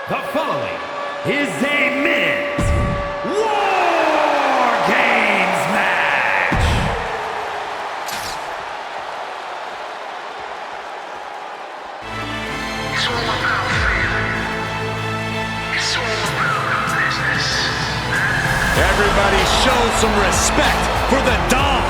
The following is a men's Wargames Match. It's all about family. It's all about business. Everybody show some respect for the Don.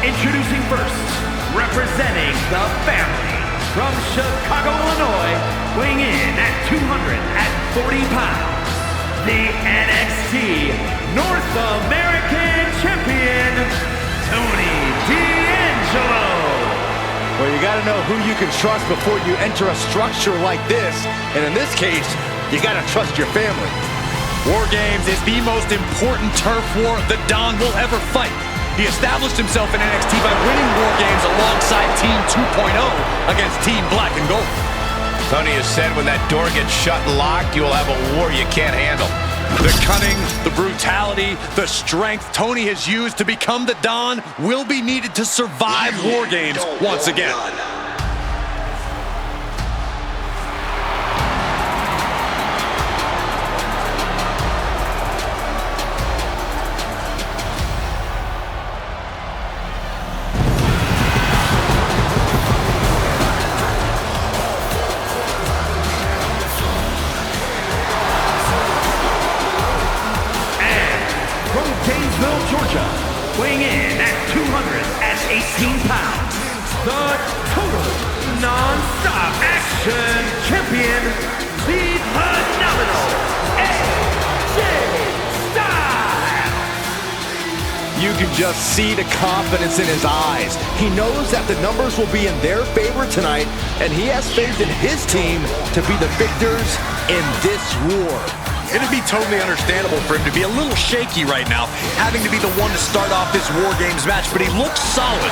Introducing first, representing the family, from Chicago, Illinois, weighing in at 240 pounds, the NXT North American Champion, Tony D'Angelo. Well, you got to know who you can trust before you enter a structure like this. And in this case, you got to trust your family. War Games is the most important turf war the Don will ever fight. He established himself in NXT by winning War Games alongside Team 2.0 against Team Black and Gold. Tony has said when that door gets shut and locked, you will have a war you can't handle. The cunning, the brutality, the strength Tony has used to become the Don will be needed to survive War Games once again. Georgia, weighing in at 218 pounds, the total non-stop action champion, the phenomenal AJ Styles. You can just see the confidence in his eyes. He knows that the numbers will be in their favor tonight, and he has faith in his team to be the victors in this war. It'd be totally understandable for him to be a little shaky right now, having to be the one to start off this War Games match, but he looks solid.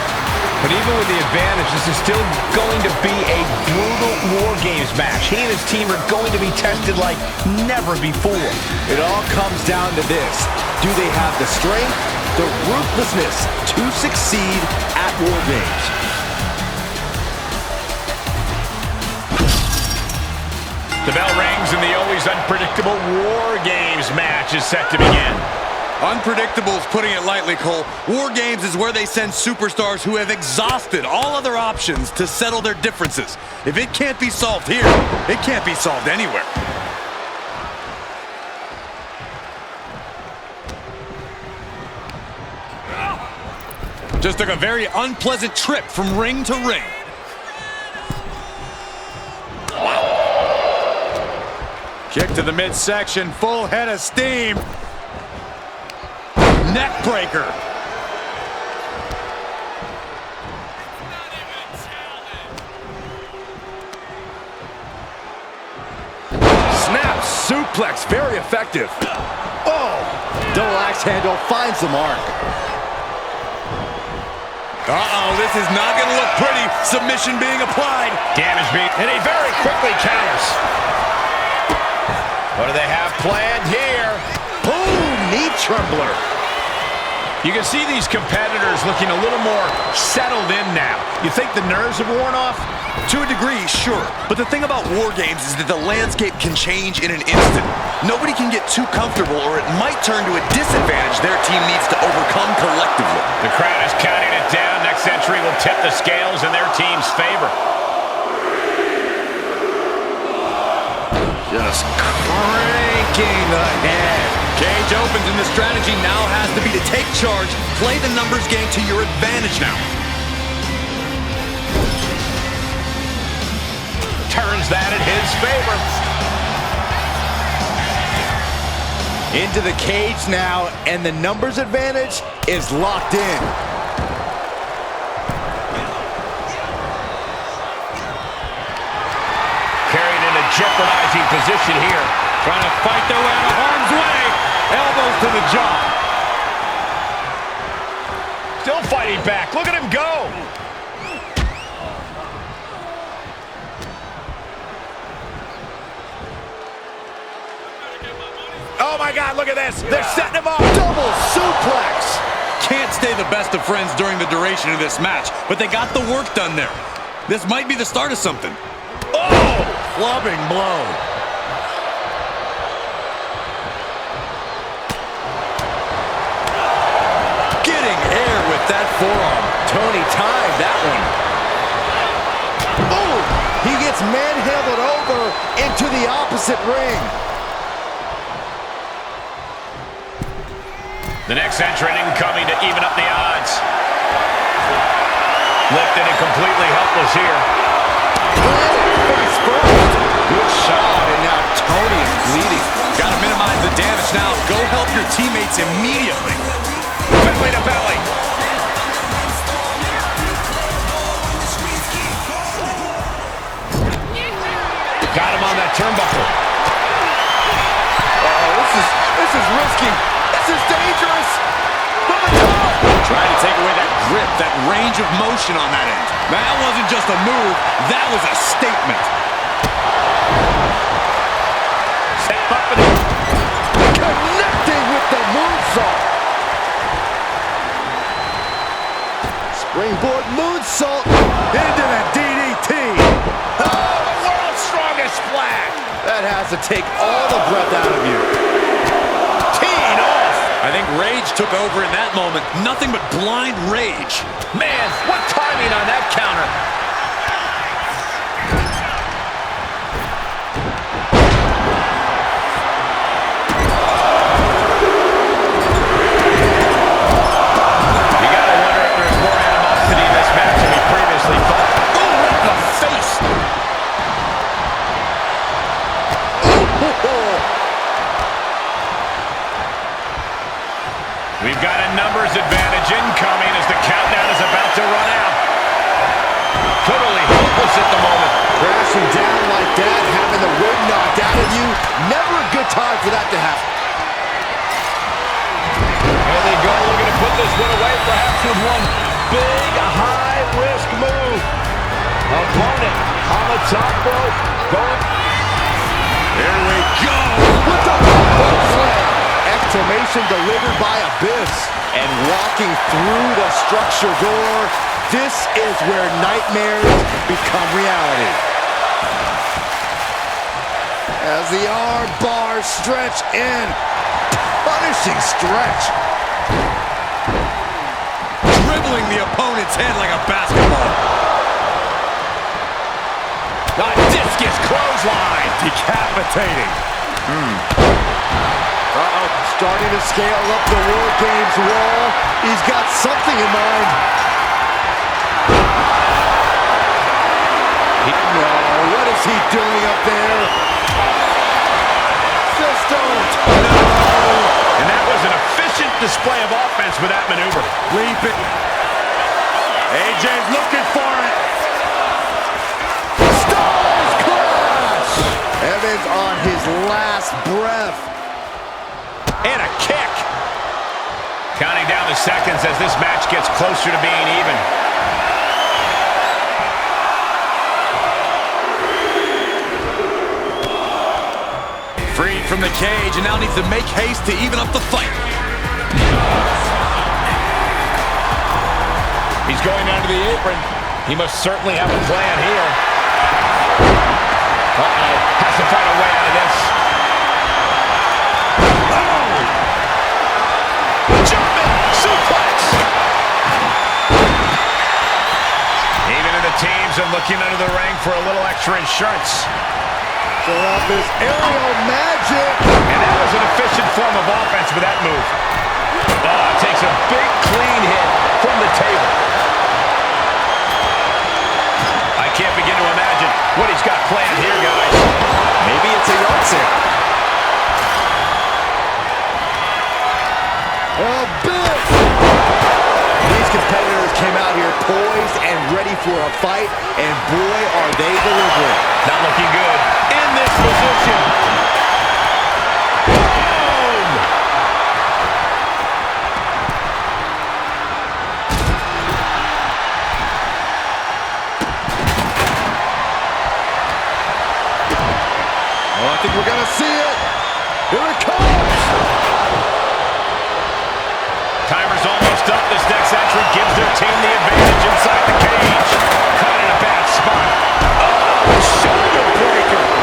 But even with the advantage, this is still going to be a brutal War Games match. He and his team are going to be tested like never before. It all comes down to this. Do they have the strength, the ruthlessness to succeed at War Games? The bell rings and the always unpredictable War Games match is set to begin. Unpredictable is putting it lightly, Cole. War Games is where they send superstars who have exhausted all other options to settle their differences. If it can't be solved here, it can't be solved anywhere. Just took a very unpleasant trip from ring to ring. Kick to the midsection, full head of steam. Neck breaker. Snap suplex, very effective. Oh, double axe handle finds the mark. Uh-oh, this is not going to look pretty. Submission being applied. Damage being, and he very quickly counters. What do they have planned here? Boom, knee trembler. You can see these competitors looking a little more settled in now. You think the nerves have worn off? To a degree, sure. But the thing about War Games is that the landscape can change in an instant. Nobody can get too comfortable or it might turn to a disadvantage their team needs to overcome collectively. The crowd is counting it down. Next entry will tip the scales in their team's favor. Just cranking the head. Cage opens and the strategy now has to be to take charge, play the numbers game to your advantage now. Turns that in his favor. Into the cage now, and the numbers advantage is locked in. Carried in a jeopardizing position here. Trying to fight their way out of harm's way. Elbows to the jaw. Still fighting back. Look at him go. Oh my God, look at this. They're setting him up. Double suplex. Can't stay the best of friends during the duration of this match, but they got the work done there. This might be the start of something. Oh! clubbing blow. Getting air with that forearm. Tony timed that one. Boom! He gets manhandled over into the opposite ring. The next entrant incoming to even up the odds. Lifted and completely helpless here. Face first. Good shot, and now Tony is bleeding. Got to minimize the damage now. Go help your teammates immediately. Belly to belly. Got him on that turnbuckle. This is risky. This is dangerous. From the top. Trying to take away that grip, that range of motion on that end. That wasn't just a move. That was a statement. Step up and Connecting with the moonsault. Springboard moonsault into the DDT. oh, the world's strongest splash. That has to take all the breath out of you. Teeing off. I think rage took over in that moment. Nothing but blind rage. Man, what timing on that counter. You gotta wonder if there's more animosity in this match than we previously thought. Oh, right in the face. We've got a numbers advantage incoming as the countdown is about to run out. Totally hopeless at the moment. Crashing down like that, having the wind knocked out of you, never a good time for that to happen. There they go, looking to put this one away, perhaps with one big high-risk move. Opponent on the top rope. Going. Here we go. What the fuck slam? Exclamation delivered by Abyss. And walking through the structure door, this is where nightmares become reality. As the arm bars stretch in, punishing stretch. Dribbling the opponent's head like a basketball. The discus clothesline. Decapitating. Uh-oh, starting to scale up the War Games wall. He's got something in mind. No, what is he doing up there? Just don't. No. And that was an efficient display of offense with that maneuver. Leap it. AJ's looking for it. Stars Clash. Evans on his last breath. And a kick. Counting down the seconds as this match gets closer to being even. Freed from the cage and now needs to make haste to even up the fight. He's going down to the apron. He must certainly have a plan here. Uh-oh. Has to find a way out of this. Oh! German suplex! Even in the teams are looking under the ring for a little extra insurance. Show off his aerial magic. And that was an efficient form of offense with that move. Oh, takes a big clean hit from the table. I can't begin to imagine what he's got planned here, guys. Maybe it's a yard sale. Abyss! These competitors came out here poised and ready for a fight, and boy, are they delivering. Not looking good in this position. Boom! Oh, I think we're gonna see it. Here it comes. Timer's almost up. This next entrant gives their team the advantage inside the cage. Caught in a bad spot. Oh, shoulder breaker.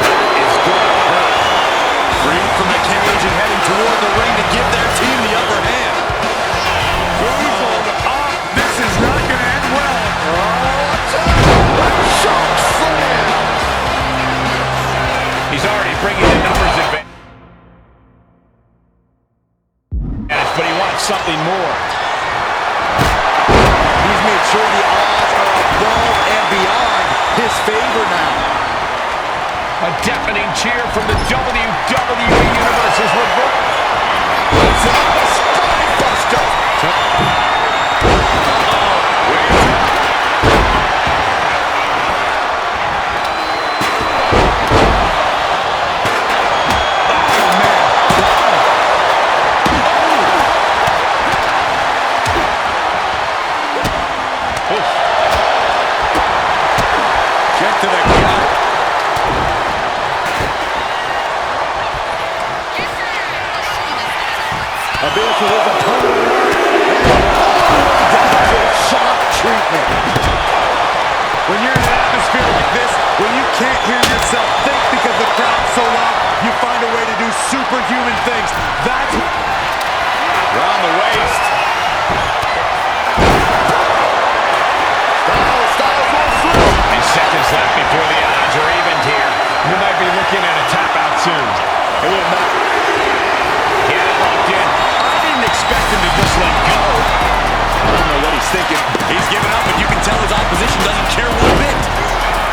A deafening cheer from the WWE Universe is reversed. It's a spine buster. Check to the gut. Abyss with his opponent. Down to shock treatment. When you're in an atmosphere like this, when you can't hear yourself think because the crowd's so loud, you find a way to do superhuman things. That's around the waist. Styles will slip. And seconds left before the odds are evened here. We might be looking at a tap out soon. It will not. He had it locked in. I didn't expect him to just let go. I don't know what he's thinking. He's giving up, but you can tell his opposition doesn't care one bit.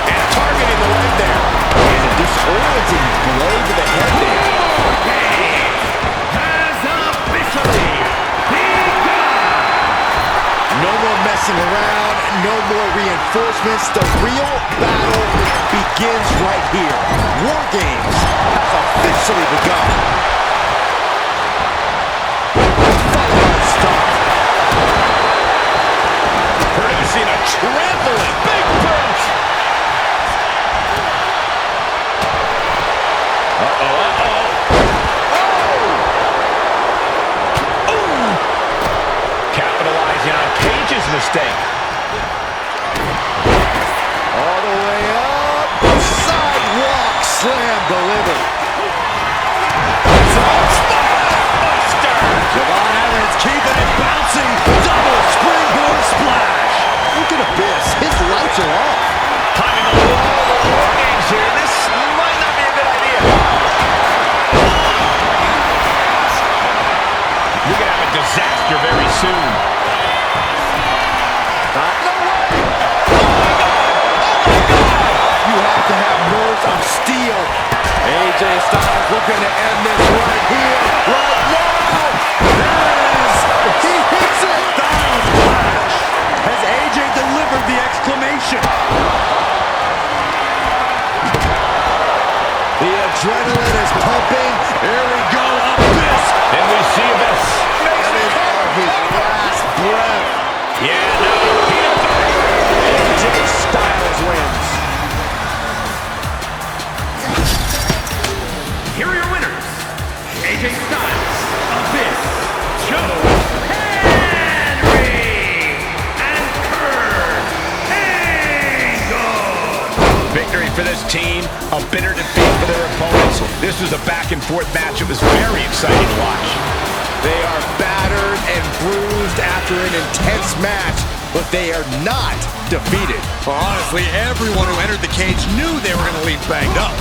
And targeting the leg there. And a disorienting blow to the head there. Has officially begun. No more messing around, no more reinforcements. The real battle begins right here. War Games has officially begun. Followed stop. Producing a trampling. Big punch. Capitalizing on Cage's mistake. All the way up. Sidewalk slam delivered. Devon Evans keeping it bouncing. Double springboard splash. Look at Abyss. His lights are off. Timing the War Games here. This might not be a good idea. We're going to have a disaster very soon. You have to have nerves of steel. AJ Styles looking to end this right here, right now. He hits it. Styles flash. Has AJ delivered the exclamation? The adrenaline is pumping. Here we go, Abyss. Then we see this. That is his last breath. Yeah, no. AJ Styles wins. Here are your winners. AJ Styles, Abyss, Joe Henry, and Kurt Angle. Victory for this team, a bitter defeat for their opponents. This was a back-and-forth match. It was very exciting to watch. They are battered and bruised after an intense match, but they are not defeated. Well, honestly, everyone who entered the cage knew they were going to leave banged up.